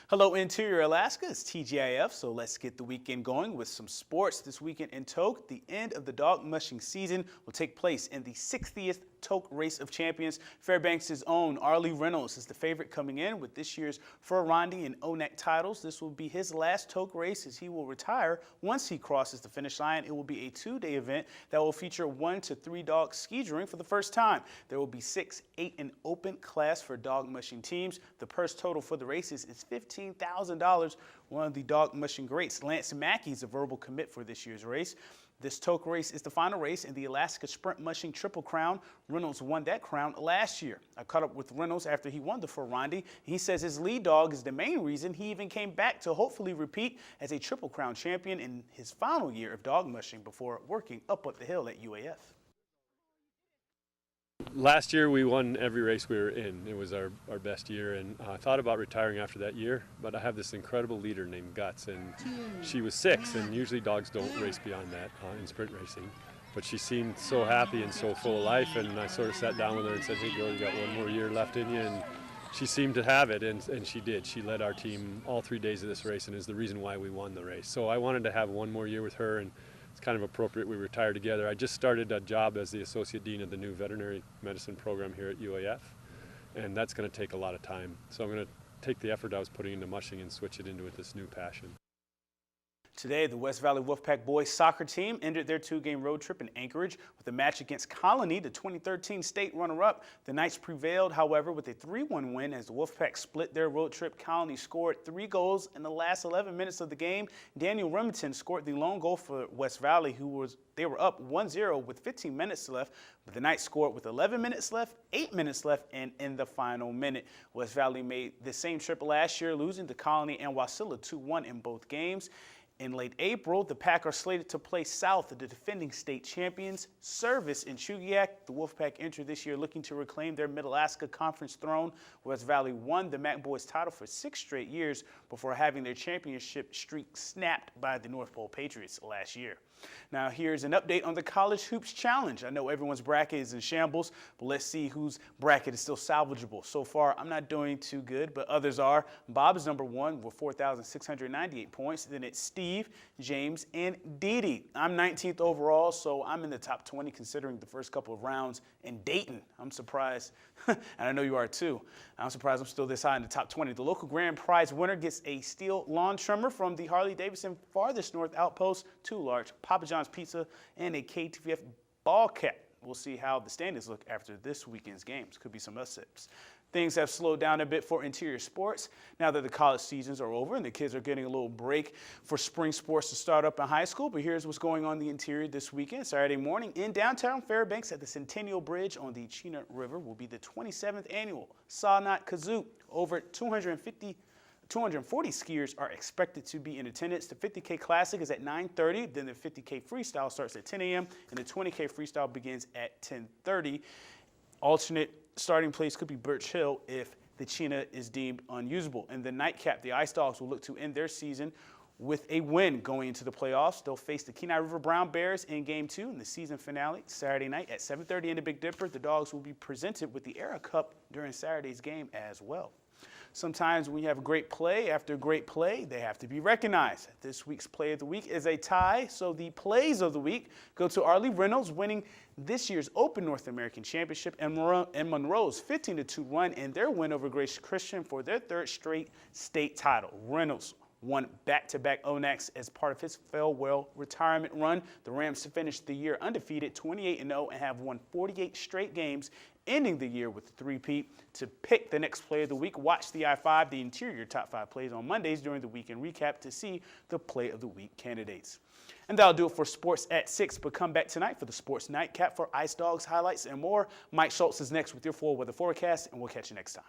Hello, Interior Alaska. It's TGIF, so let's get the weekend going with some sports. This weekend in Tok, the end of the dog mushing season will take place in the 60th Tok Race of Champions. Fairbanks' own Arlie Reynolds is the favorite coming in with this year's Fur-Rondy and ONAC titles. This will be his last Tok race as he will retire once he crosses the finish line. It will be a two-day event that will feature 1 to 3 dog skiing for the first time. There will be 6, 8, and open class for dog mushing teams. The purse total for the races is $15,000. One of the dog mushing greats, Lance Mackey, is a verbal commit for this year's race. This Tok race is the final race in the Alaska Sprint Mushing Triple Crown. Reynolds won that crown last year. I caught up with Reynolds after he won the Fur-Rondy. He says his lead dog is the main reason he even came back to hopefully repeat as a Triple Crown champion in his final year of dog mushing before working up the hill at UAF. Last year we won every race we were in. It was our best year, and I thought about retiring after that year, but I have this incredible leader named Guts, and she was 6, and usually dogs don't race beyond that in sprint racing. But she seemed so happy and so full of life, and I sort of sat down with her and said, hey girl, you got one more year left in you, and she seemed to have it, and she did. She led our team all 3 days of this race and is the reason why we won the race. So I wanted to have one more year with her, and it's kind of appropriate we retire together. I just started a job as the Associate Dean of the new veterinary medicine program here at UAF, and that's going to take a lot of time. So I'm going to take the effort I was putting into mushing and switch it into this new passion. Today, the West Valley Wolfpack boys soccer team ended their 2-game road trip in Anchorage with a match against Colony, the 2013 state runner-up. The Knights prevailed, however, with a 3-1 win as the Wolfpack split their road trip. Colony scored 3 goals in the last 11 minutes of the game. Daniel Remington scored the lone goal for West Valley, they were up 1-0 with 15 minutes left, but the Knights scored with 11 minutes left, 8 minutes left, and in the final minute. West Valley made the same trip last year, losing to Colony and Wasilla 2-1 in both games. In late April, the Pack are slated to play south of the defending state champions, Service in Chugiak. The Wolfpack entered this year looking to reclaim their Mid-Alaska Conference throne. West Valley won the MAC Boys title for 6 straight years before having their championship streak snapped by the North Pole Patriots last year. Now here's an update on the College Hoops Challenge. I know everyone's bracket is in shambles, but let's see whose bracket is still salvageable. So far, I'm not doing too good, but others are. Bob is number 1 with 4,698 points. Then it's Steve, James, and Didi. I'm 19th overall, so I'm in the top 20 considering the first couple of rounds. And Dayton, I'm surprised, and I know you are too. I'm surprised I'm still this high in the top 20. The local grand prize winner gets a steel lawn trimmer from the Harley-Davidson Farthest North Outpost, 2 large Papa John's pizza, and a KTVF ball cap. We'll see how the standings look after this weekend's games. Could be some upsets. Things have slowed down a bit for interior sports now that the college seasons are over and the kids are getting a little break for spring sports to start up in high school. But here's what's going on in the interior this weekend. Saturday morning in downtown Fairbanks at the Centennial Bridge on the Chena River will be the 27th annual Saw Not Kazoo. Over 240 skiers are expected to be in attendance. The 50K Classic is at 9:30. Then the 50K Freestyle starts at 10 a.m. and the 20K Freestyle begins at 10:30. Alternate starting place could be Birch Hill if the Chena is deemed unusable. In the nightcap, the Ice Dogs will look to end their season with a win going into the playoffs. They'll face the Kenai River Brown Bears in Game 2 in the season finale Saturday night at 7:30 in the Big Dipper. The Dogs will be presented with the Era Cup during Saturday's game as well. Sometimes when you have great play after great play, they have to be recognized. This week's Play of the Week is a tie, so the Plays of the Week go to Arlie Reynolds, winning this year's Open North American Championship, and Monroe's 15-2 run in their win over Grace Christian for their 3rd straight state title. Reynolds won back-to-back ONACs as part of his farewell retirement run. The Rams finished the year undefeated, 28-0, and have won 48 straight games, ending the year with a 3-peat. To pick the next Play of the Week, watch the I-5, the interior top 5 plays on Mondays during the weekend recap to see the Play of the Week candidates. And that'll do it for Sports at 6, but come back tonight for the Sports Nightcap for Ice Dogs highlights and more. Mike Schultz is next with your full weather forecast, and we'll catch you next time.